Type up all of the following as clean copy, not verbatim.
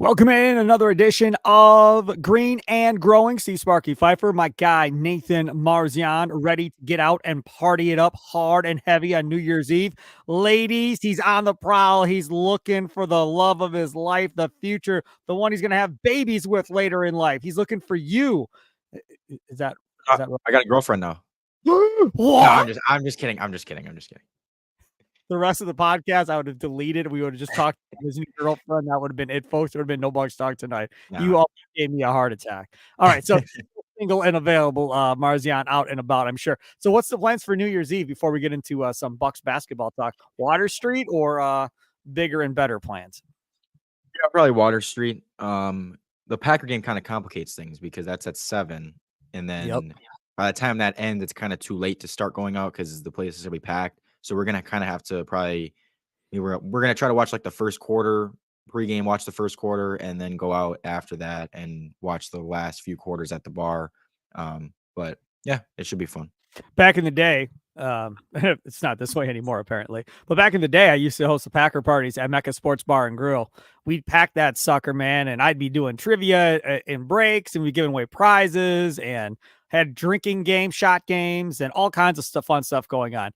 Welcome in another edition of Green and Growing. Steve Sparky Fifer, my guy Nathan Marzion, ready to get out and party it up hard and heavy on New Year's Eve. Ladies, he's on the prowl. He's looking for the love of his life, the future, the one he's going to have babies with later in life. He's looking for you. Is that right? I got a girlfriend now. What? No, I'm just kidding. The rest of the podcast, I would have deleted. We would have just talked to his new girlfriend. That would have been it, folks. There would have been no Bucks talk tonight. Nah. You all gave me a heart attack. All right, so single and available, Marzion out and about, I'm sure. So what's the plans for New Year's Eve before we get into some Bucks basketball talk? Water Street or bigger and better plans? Yeah, probably Water Street. The Packer game kind of complicates things because that's at 7, and then by the time that ends, it's kind of too late to start going out because the places will be packed. So we're gonna kind of have to probably we're gonna try to watch like the first quarter pregame, watch the first quarter, and then go out after that and watch the last few quarters at the bar. But yeah, it should be fun. Back in the day, it's not this way anymore, apparently. But back in the day, I used to host the Packer parties at Mecca Sports Bar and Grill. We'd pack that sucker, man, and I'd be doing trivia in breaks, and we'd giving away prizes and had drinking games, shot games, and all kinds of stuff, fun stuff going on.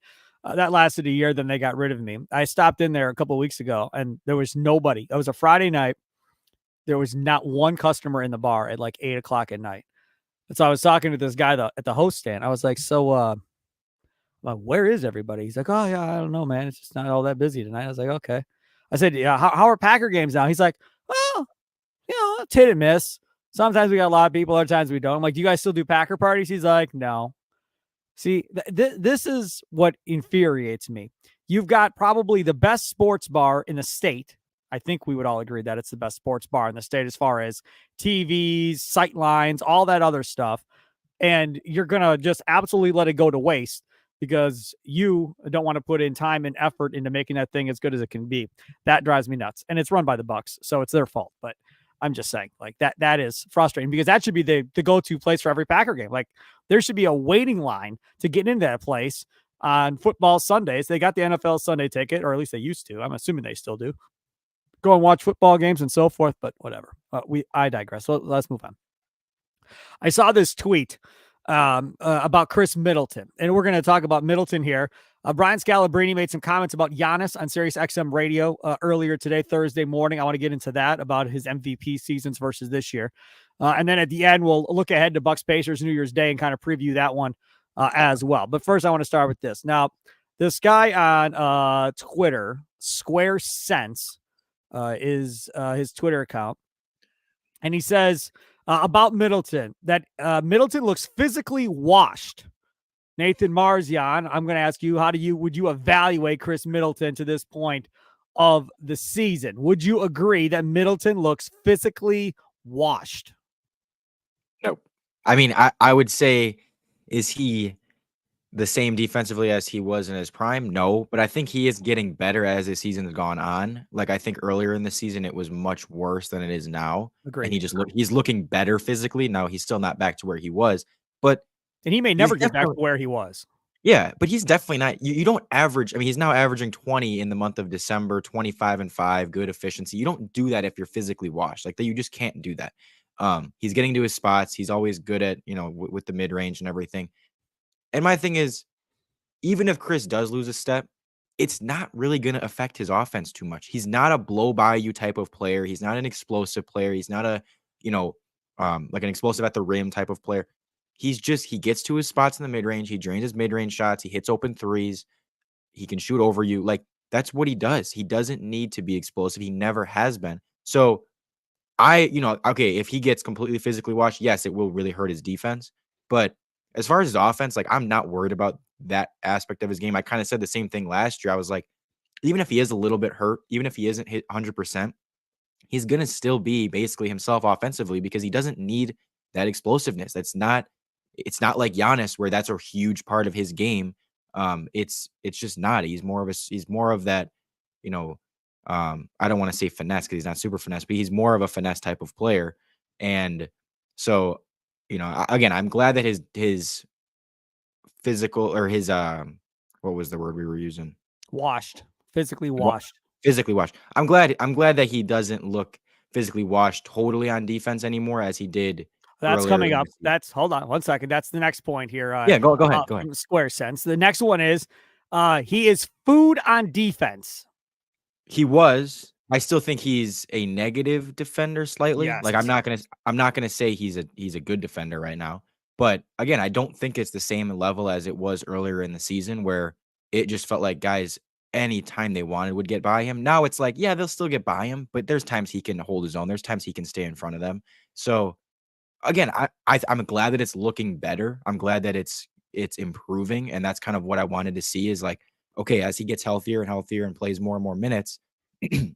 That lasted a year, then they got rid of me. I stopped in there a couple of weeks ago, and there was nobody. It was a Friday night. There was not one customer in the bar at like 8 o'clock at night. And so I was talking to this guy at the host stand. I was like, so where is everybody? He's like, oh, yeah, I don't know, man. It's just not all that busy tonight. I was like, okay. I said, yeah, how are Packer games now? He's like, well, it's hit and miss. Sometimes we got a lot of people, other times we don't. I'm like, do you guys still do Packer parties? He's like, no. See, this is what infuriates me. You've got probably the best sports bar in the state. I think we would all agree that it's the best sports bar in the state as far as TVs, sight lines, all that other stuff. And you're going to just absolutely let it go to waste because you don't want to put in time and effort into making that thing as good as it can be. That drives me nuts. And it's run by the Bucks, so it's their fault. But I'm just saying, like, that is frustrating because that should be the go-to place for every Packer game. Like, there should be a waiting line to get into that place on football Sundays. They got the NFL Sunday ticket, or at least they used to. I'm assuming they still do. Go and watch football games and so forth, but whatever. I digress. So let's move on. I saw this tweet about Khris Middleton, and we're going to talk about Middleton here. Brian Scalabrine made some comments about Giannis on Sirius XM radio earlier today, Thursday morning. I want to get into that about his MVP seasons versus this year. And then at the end, we'll look ahead to Bucks Pacers New Year's Day and kind of preview that one as well. But first, I want to start with this. Now, this guy on Twitter, Square Sense, is his Twitter account. And he says about Middleton that Middleton looks physically washed. Nathan Marzion, I'm going to ask you, would you evaluate Khris Middleton to this point of the season? Would you agree that Middleton looks physically washed? No. I mean, I would say, is he the same defensively as he was in his prime? No, but I think he is getting better as the season has gone on. Like, I think earlier in the season, it was much worse than it is now. Agreed. And he's looking better physically. Now, he's still not back to where he was, but and he may never get back to where he was. Yeah, but he's definitely not. You don't average. I mean, he's now averaging 20 in the month of December, 25-5, good efficiency. You don't do that if you're physically washed. Like that, you just can't do that. He's getting to his spots. He's always good at, with the mid range and everything. And my thing is, even if Khris does lose a step, it's not really going to affect his offense too much. He's not a blow by you type of player. He's not an explosive player. He's not a, like an explosive at the rim type of player. He gets to his spots in the mid-range. He drains his mid-range shots. He hits open threes. He can shoot over you. Like, that's what he does. He doesn't need to be explosive. He never has been. So okay, if he gets completely physically washed, yes, it will really hurt his defense. But as far as his offense, like, I'm not worried about that aspect of his game. I kind of said the same thing last year. I was like, even if he is a little bit hurt, even if he isn't hit 100%, he's going to still be basically himself offensively because he doesn't need that explosiveness. It's not like Giannis where that's a huge part of his game. It's just not. He's more of that, I don't want to say finesse because he's not super finesse, but he's more of a finesse type of player. And so, again, I'm glad that his physical or his what was the word we were using? Washed. Physically washed. Physically washed. I'm glad that he doesn't look physically washed totally on defense anymore as he did That's earlier coming in the up. season. Hold on 1 second. That's the next point here. Yeah, go ahead. Go ahead. From Square Sense. The next one is he is food on defense. He was. I still think he's a negative defender slightly. Yes. Like I'm not gonna say he's a good defender right now. But again, I don't think it's the same level as it was earlier in the season where it just felt like guys anytime they wanted would get by him. Now it's like, yeah, they'll still get by him, but there's times he can hold his own. There's times he can stay in front of them. So again, I'm glad that it's looking better. I'm glad that it's improving, and that's kind of what I wanted to see is like, okay, as he gets healthier and healthier and plays more and more minutes,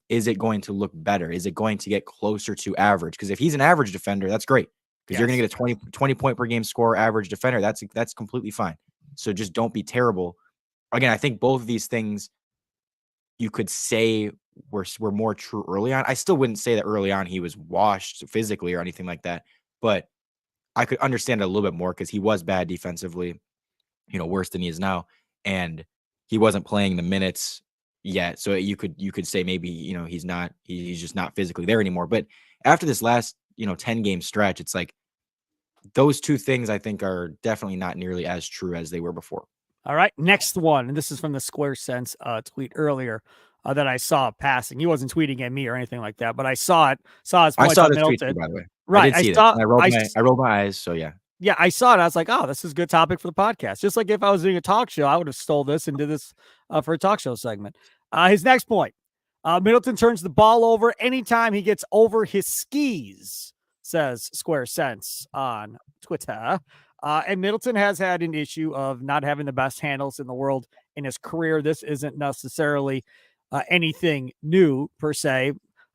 is it going to look better? Is it going to get closer to average? Because if he's an average defender, that's great. Because you're going to get a 20 point per game score average defender. That's completely fine. So just don't be terrible. Again, I think both of these things you could say were more true early on. I still wouldn't say that early on he was washed physically or anything like that, but I could understand it a little bit more because he was bad defensively, worse than he is now, and he wasn't playing the minutes yet. So you could say maybe he's just not physically there anymore. But after this last 10 game stretch, it's like those two things I think are definitely not nearly as true as they were before. All right, next one, and this is from the Square Sense tweet earlier that I saw passing. He wasn't tweeting at me or anything like that, but I saw it. I saw this tweet too, by the way. Right, I did see that. I rolled my eyes. So yeah. Yeah, I saw it. I was like, oh, this is a good topic for the podcast. Just like if I was doing a talk show, I would have stole this and did this for a talk show segment. His next point, Middleton turns the ball over anytime he gets over his skis, says Square Sense on Twitter. And Middleton has had an issue of not having the best handles in the world in his career. This isn't necessarily anything new per se.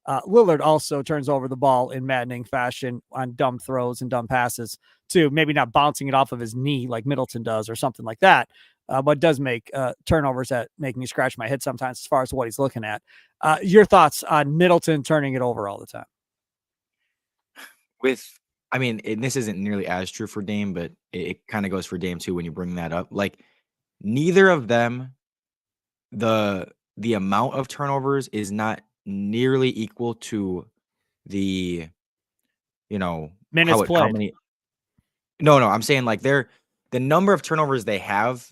Lillard also turns over the ball in maddening fashion on dumb throws and dumb passes too. Maybe not bouncing it off of his knee like Middleton does or something like that, but does make turnovers that make me scratch my head sometimes as far as what he's looking at. Your thoughts on Middleton turning it over all the time? This isn't nearly as true for Dame, but it kind of goes for Dame too when you bring that up. Like neither of them, the amount of turnovers is not nearly equal to the minutes played. How many. No, I'm saying like the number of turnovers they have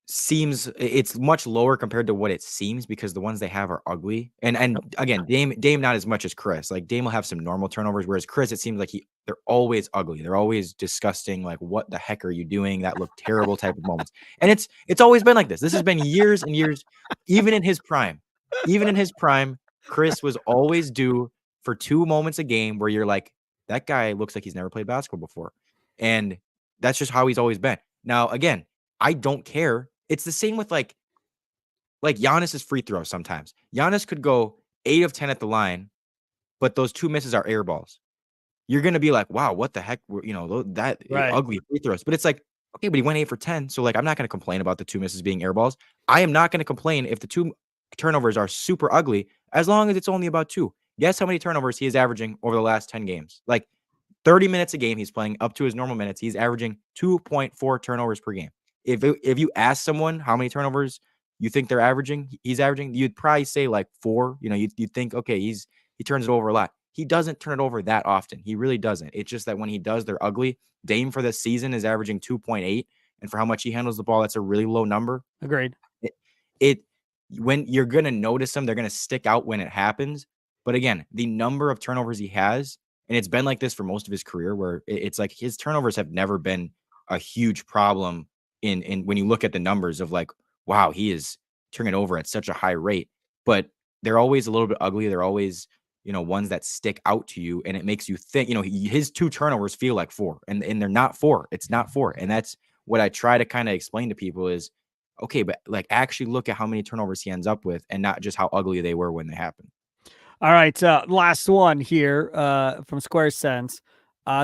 seems it's much lower compared to what it seems because the ones they have are ugly. And again, Dame not as much as Khris. Like Dame will have some normal turnovers, whereas Khris, it seems like they're always ugly. They're always disgusting. Like, what the heck are you doing? That look terrible type of moments. And it's always been like this. This has been years and years, even in his prime. Even in his prime, Khris was always due for 2 moments a game where you're like, that guy looks like he's never played basketball before. And that's just how he's always been. Now, again, I don't care. It's the same with like Giannis's free throws sometimes. Giannis could go 8 of 10 at the line, but those 2 misses are air balls. You're going to be like, wow, what the heck? That ugly free throws. But it's like, okay, but he went 8 for 10. So like, I'm not going to complain about the 2 misses being air balls. I am not going to complain if the 2 turnovers are super ugly, as long as it's only about 2. Guess how many turnovers he is averaging over the last 10 games? Like 30 minutes a game. He's playing up to his normal minutes. He's averaging 2.4 turnovers per game. If you ask someone how many turnovers you think he's averaging, you'd probably say like 4. You'd think, okay, he turns it over a lot. He doesn't turn it over that often. He really doesn't. It's just that when he does, they're ugly. Dame for this season is averaging 2.8, and for how much he handles the ball, that's a really low number. Agreed. When you're gonna notice them, they're gonna stick out when it happens. But again, the number of turnovers he has, and it's been like this for most of his career, where it's like his turnovers have never been a huge problem. In when you look at the numbers of like, wow, he is turning it over at such a high rate, but they're always a little bit ugly. They're always, ones that stick out to you, and it makes you think, his 2 turnovers feel like 4, and they're not 4. It's not 4. And that's what I try to kind of explain to people is, okay, but like actually look at how many turnovers he ends up with and not just how ugly they were when they happen. All right. Last one here from Square Sense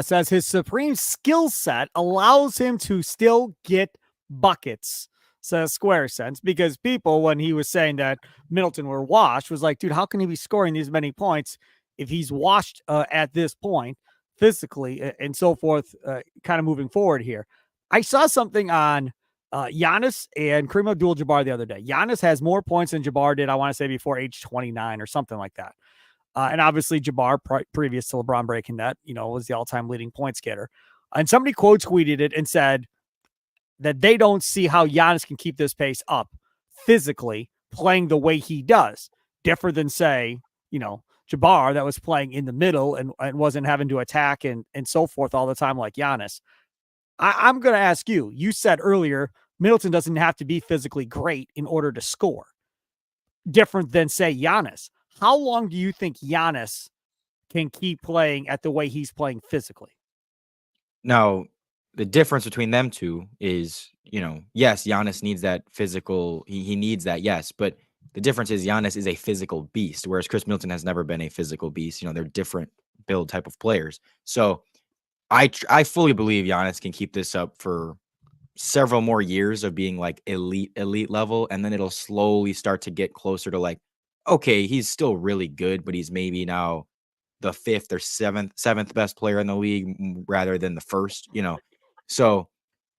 says his supreme skill set allows him to still get buckets, says Square Sense, because people, when he was saying that Middleton were washed, was like, dude, how can he be scoring these many points if he's washed at this point physically and so forth, kind of moving forward here. I saw something on Giannis and Kareem Abdul-Jabbar the other day. Giannis has more points than Jabbar did, I want to say, before age 29 or something like that. And obviously Jabbar, previous to LeBron breaking that, was the all-time leading points getter. And somebody quote tweeted it and said that they don't see how Giannis can keep this pace up physically playing the way he does, different than, say, Jabbar that was playing in the middle and wasn't having to attack and so forth all the time like Giannis. I'm going to ask you, you said earlier, Middleton doesn't have to be physically great in order to score. Different than, say, Giannis. How long do you think Giannis can keep playing at the way he's playing physically? Now, the difference between them two is, yes, Giannis needs that physical. He needs that, yes. But the difference is Giannis is a physical beast, whereas Khris Middleton has never been a physical beast. They're different build type of players. So I fully believe Giannis can keep this up for several more years of being like elite level. And then it'll slowly start to get closer to like, okay, he's still really good, but he's maybe now the fifth or seventh best player in the league rather than the first, So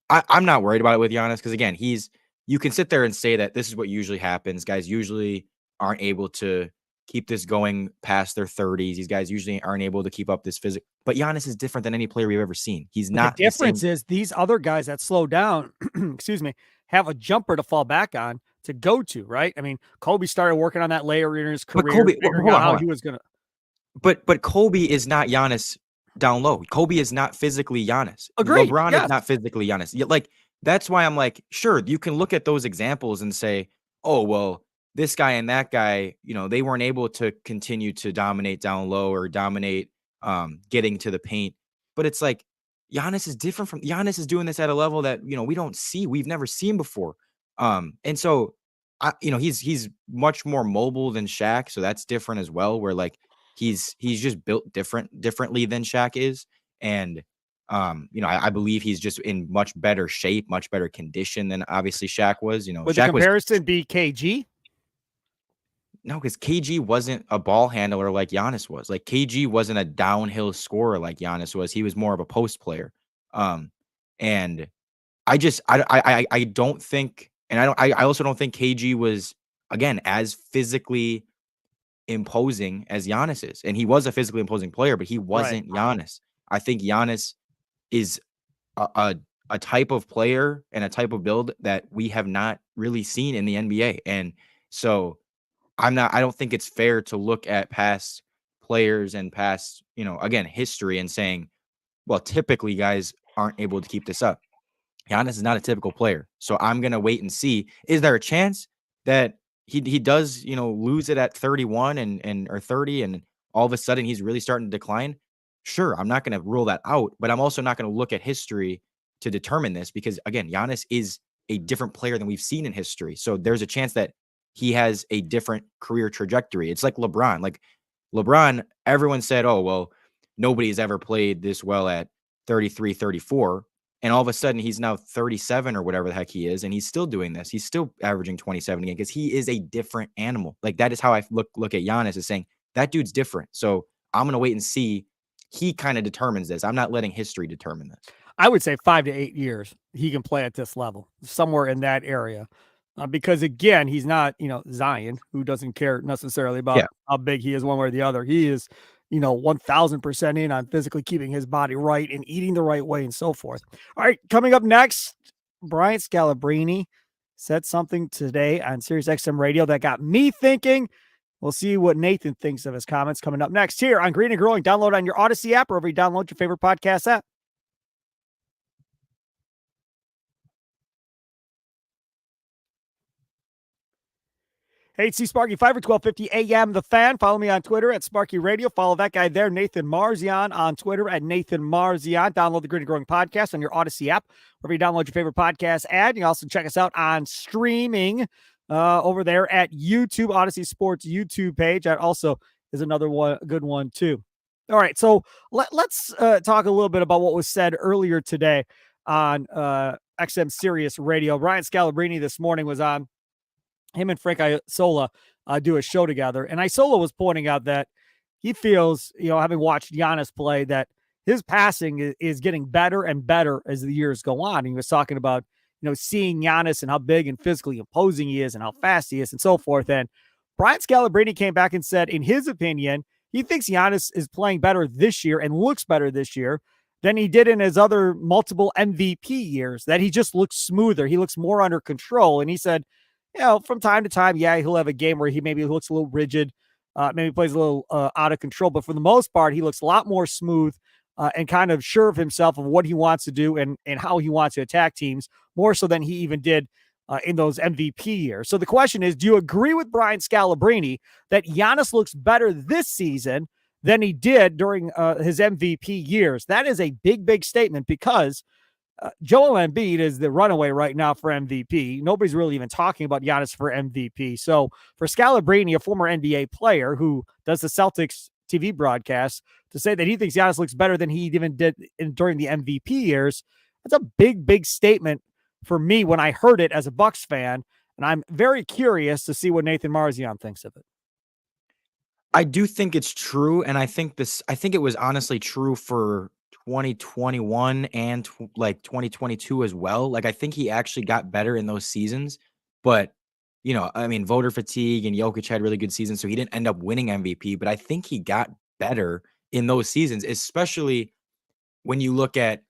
I'm not worried about it with Giannis because, again, you can sit there and say that this is what usually happens. Guys usually aren't able to keep this going past their 30s. These guys usually aren't able to keep up this physical. But Giannis is different than any player we've ever seen. He's not. The difference is these other guys that slow down, excuse me, have a jumper to fall back on to go to, right? I mean, Kobe started working on that later in his career, figuring out how he was going to. But Kobe is not Giannis down low. Kobe is not physically Giannis. Agreed. LeBron is not physically Giannis. Like, that's why I'm like, sure, you can look at those examples and say, oh, well, this guy and that guy, they weren't able to continue to dominate down low or dominate getting to the paint. But it's like Giannis is different from Giannis is doing this at a level that, we don't see. We've never seen before. And so, he's much more mobile than Shaq. So that's different as well, where like, he's just built differently than Shaq is. And, I believe he's just in much better shape, much better condition than obviously Shaq was, Would Shaq the comparison be KG? No, because KG wasn't a ball handler like Giannis was. Like KG wasn't a downhill scorer like Giannis was. He was more of a post player. And I don't think, and I also don't think KG was, again, as physically imposing as Giannis is. And he was a physically imposing player, but he wasn't Giannis. I think Giannis is a type of player and a type of build that we have not really seen in the NBA. And so I don't think it's fair to look at past players and past, again, history and saying, well, typically guys aren't able to keep this up. Giannis is not a typical player. So I'm going to wait and see. Is there a chance that he does, lose it at 31 or 30 and all of a sudden he's really starting to decline? Sure, I'm not going to rule that out, but I'm also not going to look at history to determine this because, again, Giannis is a different player than we've seen in history. So there's a chance that he has a different career trajectory. It's like LeBron. Like LeBron, everyone said, oh, well, nobody's ever played this well at 33, 34. And all of a sudden he's now 37 or whatever the heck he is. And he's still doing this. He's still averaging 27 again because he is a different animal. Like that is how I look at Giannis as saying that dude's different. So I'm going to wait and see. He kind of determines this. I'm not letting history determine this. I would say 5 to 8 years he can play at this level, somewhere in that area. Because again, he's not, Zion, who doesn't care necessarily about how big he is one way or the other. He is, 1000% in on physically keeping his body right and eating the right way and so forth. All right, coming up next, Brian Scalabrine said something today on Sirius XM radio that got me thinking. We'll see what Nathan thinks of his comments coming up next here on Green and Growing. Download on your Odyssey app or wherever you download your favorite podcast app. Hey, it's Sparky Fifer, 1250 AM The Fan. Follow me on Twitter at Sparky Radio. Follow that guy there, Nathan Marzion, on Twitter at Nathan Marzion. Download the Green and Growing podcast on your Odyssey app, wherever you download your favorite podcast ad. You can also check us out on streaming over there at YouTube, Odyssey Sports YouTube page. That also is another good one, too. All right, so let's talk a little bit about what was said earlier today on XM Sirius Radio. Brian Scalabrine this morning was on. Him and Frank Isola do a show together. And Isola was pointing out that he feels, having watched Giannis play, that his passing is getting better and better as the years go on. And he was talking about, seeing Giannis and how big and physically imposing he is and how fast he is and so forth. And Brian Scalabrine came back and said, in his opinion, he thinks Giannis is playing better this year and looks better this year than he did in his other multiple MVP years, that he just looks smoother. He looks more under control. And he said, from time to time, yeah, he'll have a game where he maybe looks a little rigid, maybe plays a little out of control. But for the most part, he looks a lot more smooth and kind of sure of himself of what he wants to do and how he wants to attack teams, more so than he even did in those MVP years. So the question is, do you agree with Brian Scalabrine that Giannis looks better this season than he did during his MVP years? That is a big, big statement because Joel Embiid is the runaway right now for MVP. Nobody's really even talking about Giannis for MVP. So for Scalabrine, a former NBA player who does the Celtics TV broadcast, to say that he thinks Giannis looks better than he even did during the MVP years, that's a big, big statement for me when I heard it as a Bucks fan. And I'm very curious to see what Nathan Marzion thinks of it. I do think it's true. And I think it was honestly true for 2021 and 2022 as well. Like, I think he actually got better in those seasons, but voter fatigue and Jokic had really good seasons, so he didn't end up winning MVP, but I think he got better in those seasons, especially when you look at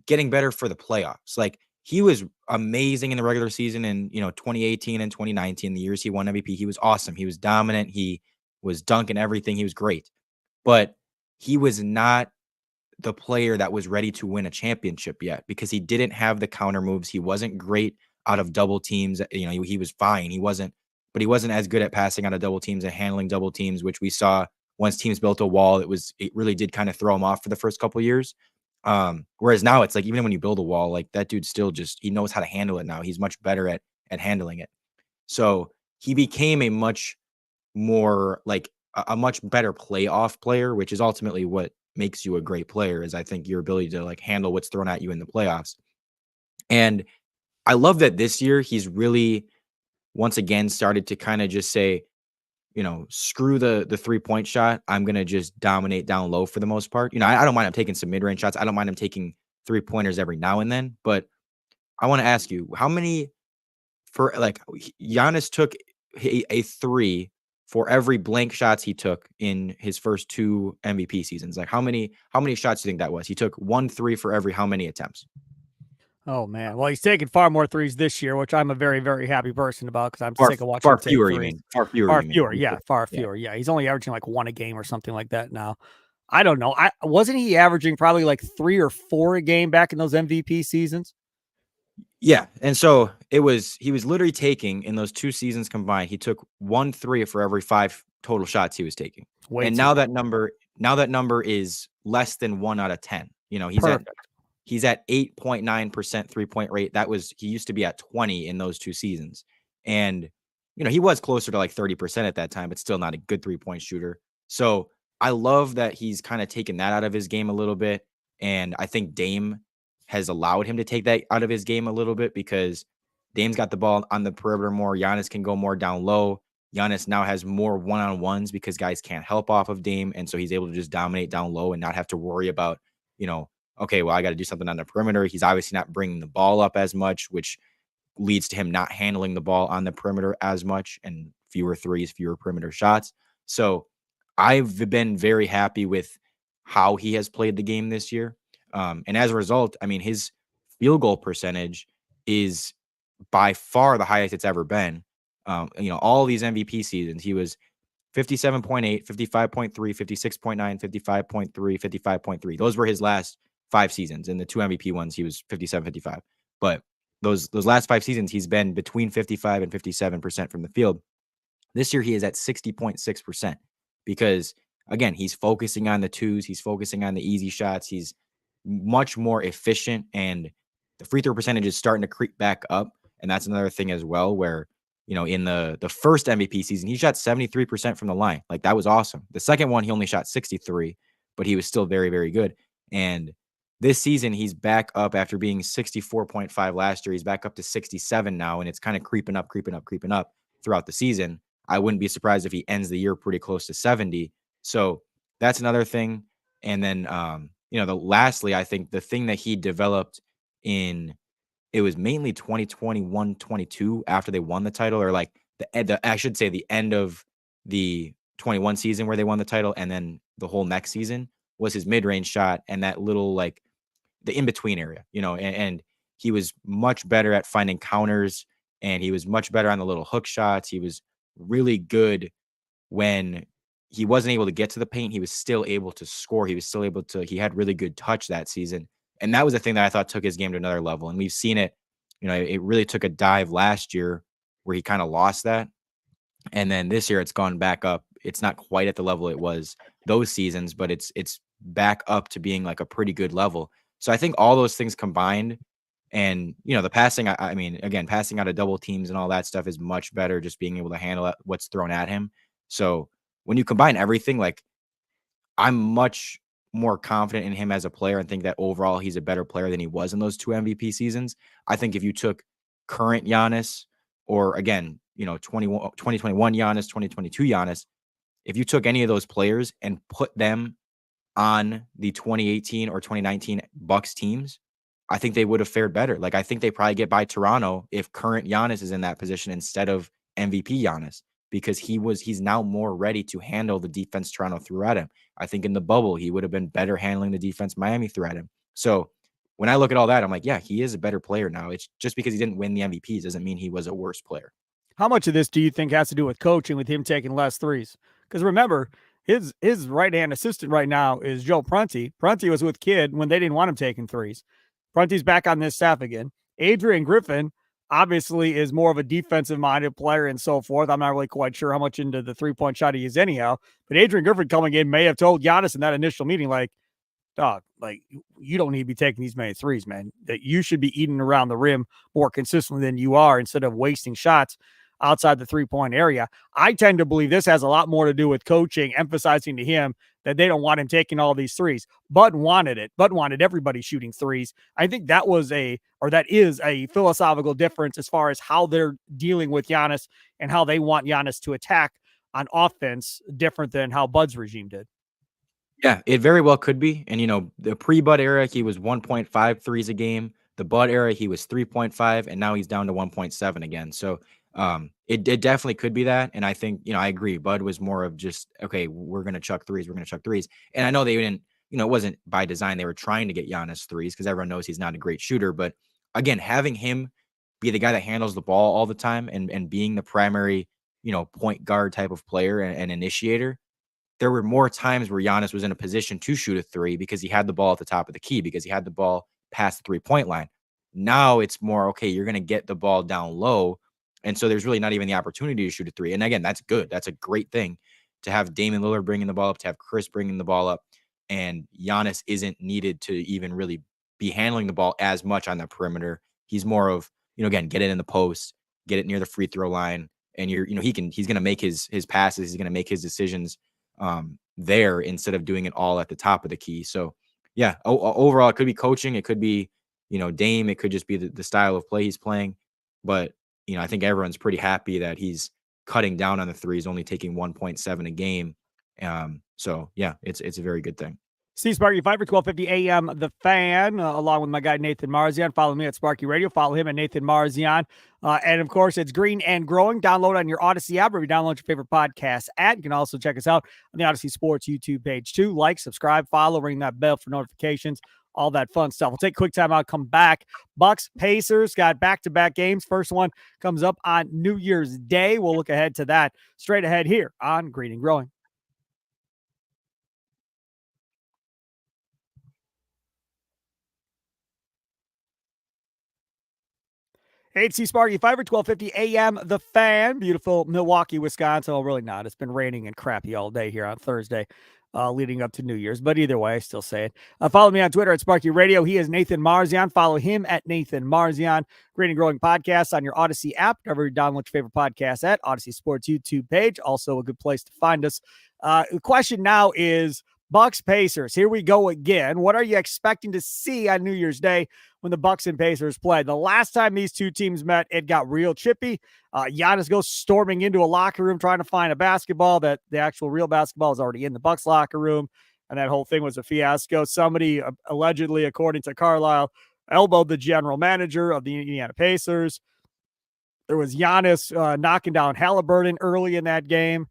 getting better for the playoffs. Like, he was amazing in the regular season in 2018 and 2019, the years he won MVP. He was awesome. He was dominant. He was dunking everything. He was great, but he was not the player that was ready to win a championship yet because he didn't have the counter moves. He wasn't great out of double teams. He was fine. But he wasn't as good at passing out of double teams and handling double teams, which we saw once teams built a wall. It really did kind of throw him off for the first couple of years. Whereas now it's like, even when you build a wall, like, that dude still he knows how to handle it now. He's much better at handling it. So he became a much more like a much better playoff player, which is ultimately what makes you a great player, is I think your ability to like handle what's thrown at you in the playoffs. And I love that this year he's really once again started to kind of just say, screw the 3-point shot. I'm going to just dominate down low for the most part. I don't mind him taking some mid-range shots. I don't mind him taking 3-pointers every now and then, but I want to ask you, how many Giannis took a 3 for every blank shots he took in his first 2 MVP seasons? Like, how many shots do you think that was? He took 1 3 for every how many attempts? Oh man, well, he's taking far more threes this year, which I'm a very, very happy person about because I'm sick of watching him take fewer. threes. You mean far fewer? Far fewer. Yeah, he's only averaging like 1 a game or something like that now. I don't know. Wasn't he averaging probably like 3 or 4 a game back in those MVP seasons? Yeah, and so he was literally taking, in those 2 seasons combined, he took 1 3 for every 5 total shots he was taking. And now that number is less than 1 out of 10. He's at 8.9% 3-point rate. He used to be at 20 in those 2 seasons. And he was closer to like 30% at that time, but still not a good 3-point shooter. So I love that he's kind of taken that out of his game a little bit. And I think Dame has allowed him to take that out of his game a little bit because Dame's got the ball on the perimeter more. Giannis can go more down low. Giannis now has more one-on-ones because guys can't help off of Dame. And so he's able to just dominate down low and not have to worry about, okay, well, I got to do something on the perimeter. He's obviously not bringing the ball up as much, which leads to him not handling the ball on the perimeter as much and fewer threes, fewer perimeter shots. So I've been very happy with how he has played the game this year. And as a result, I mean, his field goal percentage is by far the highest it's ever been. All these MVP seasons, he was 57.8, 55.3, 56.9, 55.3, 55.3. Those were his last 5 seasons. In the 2 MVP ones, he was 57, 55. But those last 5 seasons, he's been between 55 and 57% from the field. This year, he is at 60.6% because, again, he's focusing on the twos. He's focusing on the easy shots. He's much more efficient, and the free throw percentage is starting to creep back up. And that's another thing as well, where, in the first MVP season, he shot 73% from the line. Like, that was awesome. The second one, he only shot 63, but he was still very, very good. And this season, he's back up after being 64.5 last year. He's back up to 67 now, and it's kind of creeping up throughout the season. I wouldn't be surprised if he ends the year pretty close to 70. So that's another thing. And then, lastly, I think the thing that he developed it was mainly 2021, 22 after they won the title, or like I should say the end of the 21 season where they won the title, and then the whole next season was his mid-range shot and that little like the in-between area, and he was much better at finding counters, and he was much better on the little hook shots. He was really good when he wasn't able to get to the paint. He was still able to score. He had really good touch that season. And that was the thing that I thought took his game to another level. And we've seen it, it really took a dive last year where he kind of lost that. And then this year it's gone back up. It's not quite at the level it was those seasons, but it's back up to being like a pretty good level. So I think all those things combined, and the passing, I mean, again, passing out of double teams and all that stuff is much better, just being able to handle what's thrown at him. So when you combine everything, like, I'm much more confident in him as a player and think that overall he's a better player than he was in those 2 MVP seasons. I think if you took current Giannis, or again, 2021 Giannis, 2022 Giannis, if you took any of those players and put them on the 2018 or 2019 Bucks teams, I think they would have fared better. Like, I think they probably get by Toronto if current Giannis is in that position instead of MVP Giannis, because he's now more ready to handle the defense Toronto threw at him. I think in the bubble, he would have been better handling the defense Miami threw at him. So when I look at all that, I'm like, yeah, he is a better player now. It's just because he didn't win the MVPs doesn't mean he was a worse player. How much of this do you think has to do with coaching, with him taking less threes? Because remember, his right-hand assistant right now is Joe Prunty. Prunty was with Kidd when they didn't want him taking threes. Prunty's back on this staff again. Adrian Griffin obviously is more of a defensive-minded player and so forth. I'm not really quite sure how much into the three-point shot he is anyhow. But Adrian Griffin coming in may have told Giannis in that initial meeting, like, dog, like, you don't need to be taking these many threes, man. That you should be eating around the rim more consistently than you are instead of wasting shots outside the three-point area. I tend to believe this has a lot more to do with coaching, emphasizing to him that they don't want him taking all these threes. Bud wanted it. Bud wanted everybody shooting threes. I think that is a philosophical difference as far as how they're dealing with Giannis and how they want Giannis to attack on offense, different than how Bud's regime did. Yeah, it very well could be. And, the pre-Bud era, he was 1.5 threes a game. The Bud era, he was 3.5, and now he's down to 1.7 again. So it definitely could be that. And I think, I agree. Bud was more of just, okay, we're going to chuck threes. And I know they didn't, it wasn't by design. They were trying to get Giannis threes because everyone knows he's not a great shooter. But again, having him be the guy that handles the ball all the time and being the primary, point guard type of player and initiator, there were more times where Giannis was in a position to shoot a three because he had the ball at the top of the key, because he had the ball past the 3-point line. Now it's more, okay, you're going to get the ball down low. And so there's really not even the opportunity to shoot a three. And again, that's good. That's a great thing to have Damian Lillard bringing the ball up, to have Khris bringing the ball up. And Giannis isn't needed to even really be handling the ball as much on the perimeter. He's more of, again, get it in the post, get it near the free throw line. And he's going to make his passes. He's going to make his decisions there instead of doing it all at the top of the key. So yeah, overall, it could be coaching. It could be, Dame. It could just be the style of play he's playing. But, I think everyone's pretty happy that he's cutting down on the threes, only taking 1.7 a game. So yeah, it's a very good thing. Steve Sparky, Fifer, 1250 AM, The Fan, along with my guy, Nathan Marzion. Follow me at Sparky Radio. Follow him at Nathan Marzion. And, of course, it's Green and Growing. Download on your Odyssey app, or you download your favorite podcast app. You can also check us out on the Odyssey Sports YouTube page, too. Like, subscribe, follow, ring that bell for notifications, all that fun stuff. We'll take a quick time out, come back. Bucks, Pacers got back-to-back games. First one comes up on New Year's Day. We'll look ahead to that straight ahead here on Green and Growing. HC Sparky, Fifer, 1250 AM, The Fan, beautiful Milwaukee, Wisconsin. Well, really not. It's been raining and crappy all day here on Thursday, leading up to New Year's. But either way, I still say it. Follow me on Twitter at Sparky Radio. He is Nathan Marzion. Follow him at Nathan Marzion. Green and Growing Podcasts on your Odyssey app. Wherever you download your favorite podcast at Odyssey Sports YouTube page. Also a good place to find us. The question now is Bucks Pacers. Here we go again. What are you expecting to see on New Year's Day when the Bucks and Pacers played? The last time these two teams met, it got real chippy. Giannis goes storming into a locker room trying to find a basketball that the actual real basketball is already in the Bucks locker room. And that whole thing was a fiasco. Somebody allegedly, according to Carlisle, elbowed the general manager of the Indiana Pacers. There was Giannis knocking down Halliburton early in that game.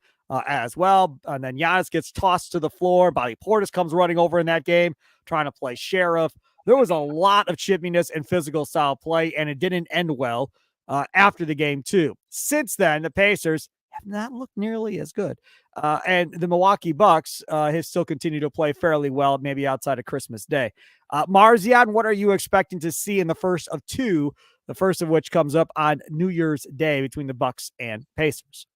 as well. And then Giannis gets tossed to the floor. Bobby Portis comes running over in that game, trying to play sheriff. There was a lot of chippiness and physical style play, and it didn't end well after the game, too. Since then, the Pacers have not looked nearly as good. And the Milwaukee Bucks have still continued to play fairly well, maybe outside of Christmas Day. Marzion, what are you expecting to see in the first of two, the first of which comes up on New Year's Day between the Bucks and Pacers?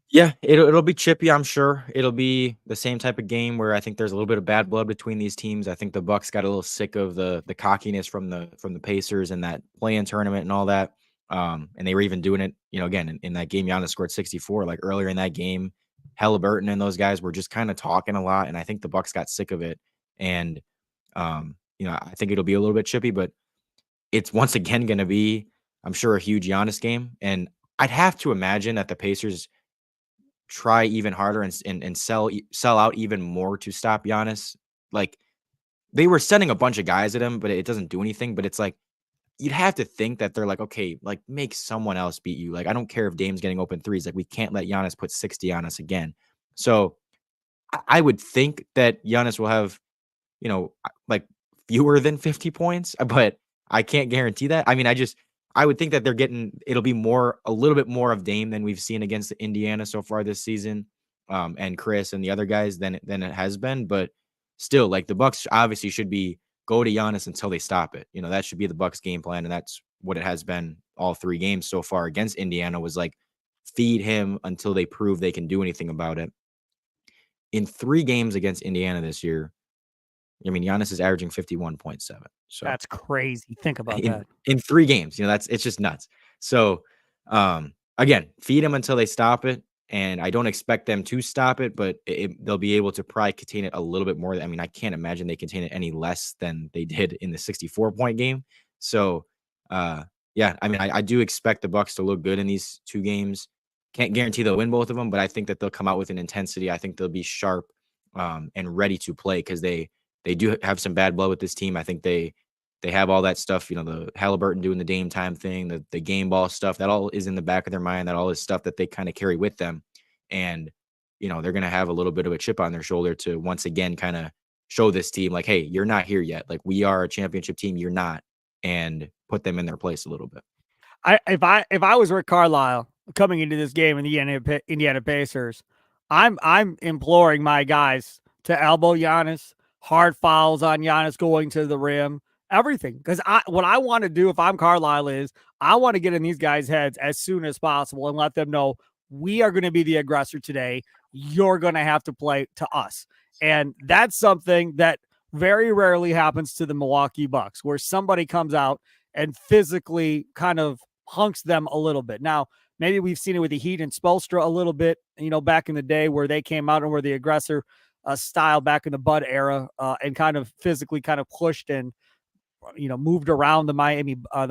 Yeah, it'll be chippy, I'm sure. It'll be the same type of game where I think there's a little bit of bad blood between these teams. I think the Bucks got a little sick of the cockiness from the Pacers and that play-in tournament and all that. And they were even doing it, again, in that game, Giannis scored 64. Like earlier in that game, Halliburton and those guys were just kind of talking a lot, and I think the Bucks got sick of it. And I think it'll be a little bit chippy, but it's once again going to be, I'm sure, a huge Giannis game. And I'd have to imagine that the Pacers try even harder and sell out even more to stop Giannis. Like they were sending a bunch of guys at him, but it doesn't do anything. But it's like you'd have to think that they're like, okay, like make someone else beat you. Like I don't care if Dame's getting open threes. Like we can't let Giannis put 60 on us again. So I would think that Giannis will have, like fewer than 50 points, but I can't guarantee that. I mean, I would think that it'll be a little bit more of Dame than we've seen against Indiana so far this season, and Khris and the other guys than it has been. But still, like the Bucks obviously should be go to Giannis until they stop it. That should be the Bucks game plan, and that's what it has been all three games so far against Indiana. Was like feed him until they prove they can do anything about it. In 3 games against Indiana this year, I mean, Giannis is averaging 51.7. So that's crazy. Think about that. In 3 games, it's just nuts. So, again, feed them until they stop it. And I don't expect them to stop it, but they'll be able to probably contain it a little bit more. I mean, I can't imagine they contain it any less than they did in the 64-point game. So, yeah, I mean, I do expect the Bucks to look good in these 2 games. Can't guarantee they'll win both of them, but I think that they'll come out with an intensity. I think they'll be sharp and ready to play because they do have some bad blood with this team. I think they have all that stuff, the Halliburton doing the Dame time thing, the game ball stuff, that all is in the back of their mind, that all is stuff that they kind of carry with them. And, they're going to have a little bit of a chip on their shoulder to once again kind of show this team like, hey, you're not here yet. Like we are a championship team. You're not. And put them in their place a little bit. If I was Rick Carlisle coming into this game in the Indiana Pacers, I'm imploring my guys to elbow Giannis, hard fouls on Giannis going to the rim, everything. Because what I want to do if I'm Carlisle is I want to get in these guys' heads as soon as possible and let them know we are going to be the aggressor today. You're going to have to play to us. And that's something that very rarely happens to the Milwaukee Bucks, where somebody comes out and physically kind of hunks them a little bit. Now, maybe we've seen it with the Heat and Spoelstra a little bit, back in the day where they came out and were the aggressor style back in the Bud era and kind of physically kind of pushed and, moved around the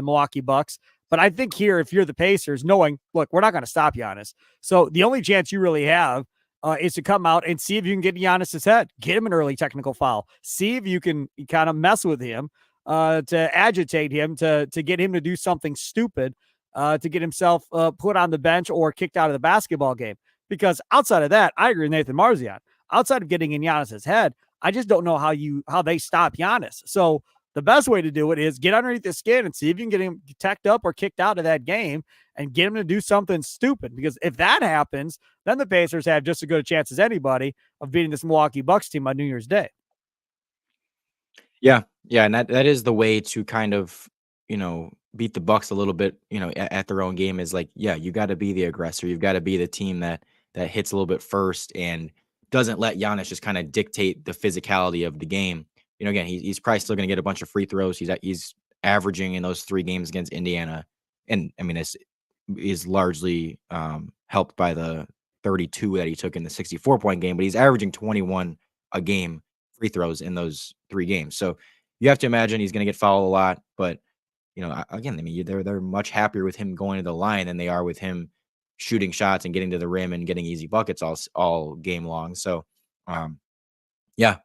Milwaukee Bucks. But I think here, if you're the Pacers, knowing, look, we're not going to stop Giannis. So the only chance you really have is to come out and see if you can get Giannis's head, get him an early technical foul, see if you can kind of mess with him to agitate him, to get him to do something stupid, to get himself put on the bench or kicked out of the basketball game. Because outside of that, I agree with Nathan Marzion. Outside of getting in Giannis's head, I just don't know how they stop Giannis. So the best way to do it is get underneath the skin and see if you can get him teched up or kicked out of that game and get him to do something stupid. Because if that happens, then the Pacers have just as good a chance as anybody of beating this Milwaukee Bucks team on New Year's Day. Yeah. And that is the way to kind of, beat the Bucks a little bit, at their own game is like, yeah, you got to be the aggressor. You've got to be the team that hits a little bit first and doesn't let Giannis just kind of dictate the physicality of the game. Again, he's probably still going to get a bunch of free throws. He's averaging in those 3 games against Indiana. And I mean, this is largely helped by the 32 that he took in the 64-point game, but he's averaging 21 a game free throws in those 3 games. So you have to imagine he's going to get fouled a lot, but again, I mean, they're much happier with him going to the line than they are with him shooting shots and getting to the rim and getting easy buckets all game long. So, yeah,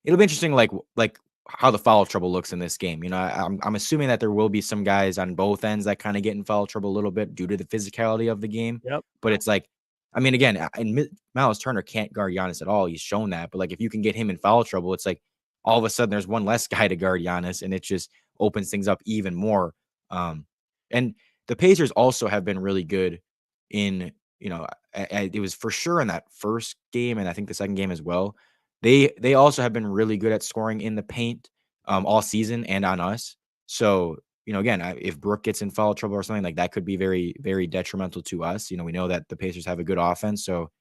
it'll be interesting, like how the foul trouble looks in this game. I'm assuming that there will be some guys on both ends that kind of get in foul trouble a little bit due to the physicality of the game. Yep. But it's like I mean, again, and Miles Turner can't guard Giannis at all. He's shown that. But like, if you can get him in foul trouble, it's like all of a sudden there's one less guy to guard Giannis, and it just opens things up even more. And the Pacers also have been really good in, it was for sure in that first game, and I think the second game as well. They also have been really good at scoring in the paint all season and on us. So, again, if Brook gets in foul trouble or something, like that could be very, very detrimental to us. We know that the Pacers have a good offense, so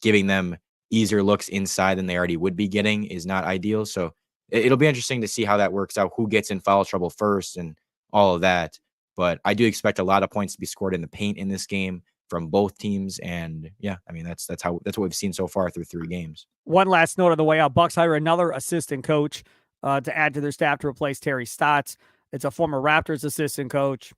giving them easier looks inside than they already would be getting is not ideal. So it'll be interesting to see how that works out, who gets in foul trouble first and all of that. But I do expect a lot of points to be scored in the paint in this game from both teams. And yeah, I mean, that's what we've seen so far through 3 games. One last note on the way out. Bucks hire another assistant coach to add to their staff to replace Terry Stotts. It's a former Raptors assistant coach.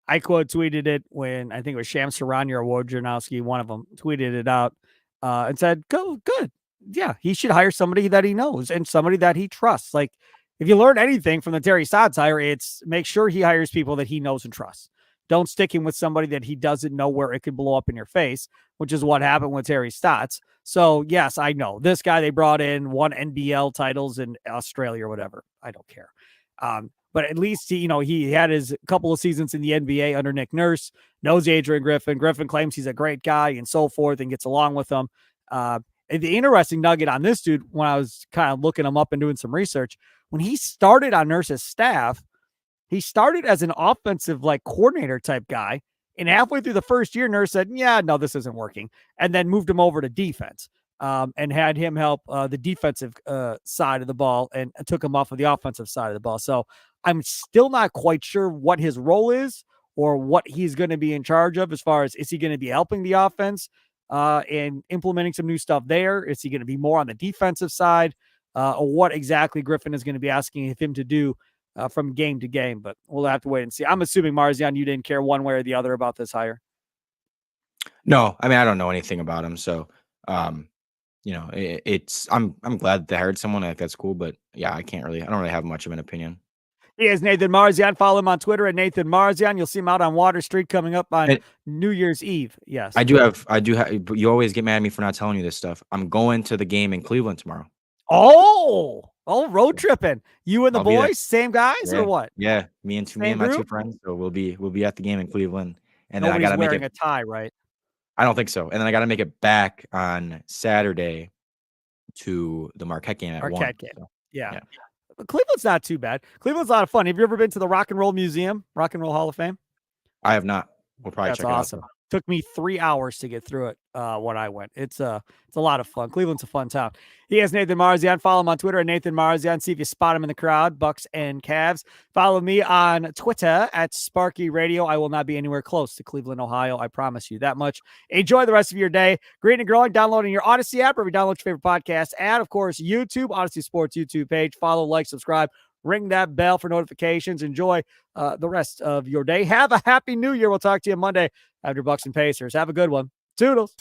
I quote tweeted it when I think it was Shams Charania or Wojnarowski, one of them tweeted it out and said, "Go good. Yeah, he should hire somebody that he knows and somebody that he trusts." Like, if you learn anything from the Terry Stotts hire, it's make sure he hires people that he knows and trusts. Don't stick him with somebody that he doesn't know where it could blow up in your face, which is what happened with Terry Stotts. So, yes, I know. This guy they brought in won NBL titles in Australia or whatever. I don't care. But at least he had his couple of seasons in the NBA under Nick Nurse, knows Adrian Griffin. Griffin claims he's a great guy and so forth and gets along with him. And the interesting nugget on this dude, when I was kind of looking him up and doing some research, when he started on Nurse's staff, he started as an offensive coordinator type guy. And halfway through the first year, Nurse said, "Yeah, no, this isn't working," and then moved him over to defense. And had him help the defensive side of the ball and took him off of the offensive side of the ball. So I'm still not quite sure what his role is or what he's going to be in charge of as far as, is he going to be helping the offense and implementing some new stuff there? Is he going to be more on the defensive side or what exactly Griffin is going to be asking him to do from game to game? But we'll have to wait and see. I'm assuming, Marzion, you didn't care one way or the other about this hire. No, I mean, I don't know anything about him. So, I'm glad they hired someone. Like, that's cool, but yeah, I don't really have much of an opinion. He is Nathan Marzion. Follow him on Twitter at Nathan Marzion. You'll see him out on Water Street coming up on New Year's Eve. Yes. I do have, you always get mad at me for not telling you this stuff. I'm going to the game in Cleveland tomorrow. Oh, road tripping. You and the boys, same guys or what? Yeah. Me and my 2 friends. So we'll be at the game in Cleveland. And then I got to make a tie, right? I don't think so. And then I got to make it back on Saturday to the Marquette game at 1. So, yeah. Cleveland's not too bad. Cleveland's a lot of fun. Have you ever been to the Rock and Roll Museum, Rock and Roll Hall of Fame? I have not. We'll probably check it out. That's awesome. Took me 3 hours to get through it when I went. It's a lot of fun. Cleveland's a fun town. He has Nathan Marzion. Follow him on Twitter at Nathan Marzion. See if you spot him in the crowd, Bucks and Cavs. Follow me on Twitter at Sparky Radio. I will not be anywhere close to Cleveland, Ohio. I promise you that much. Enjoy the rest of your day. Great and growing. Downloading your Odyssey app, or download your favorite podcast, and of course, YouTube, Odyssey Sports YouTube page. Follow, like, subscribe. Ring that bell for notifications. Enjoy the rest of your day. Have a happy New Year. We'll talk to you Monday after Bucks and Pacers. Have a good one. Toodles.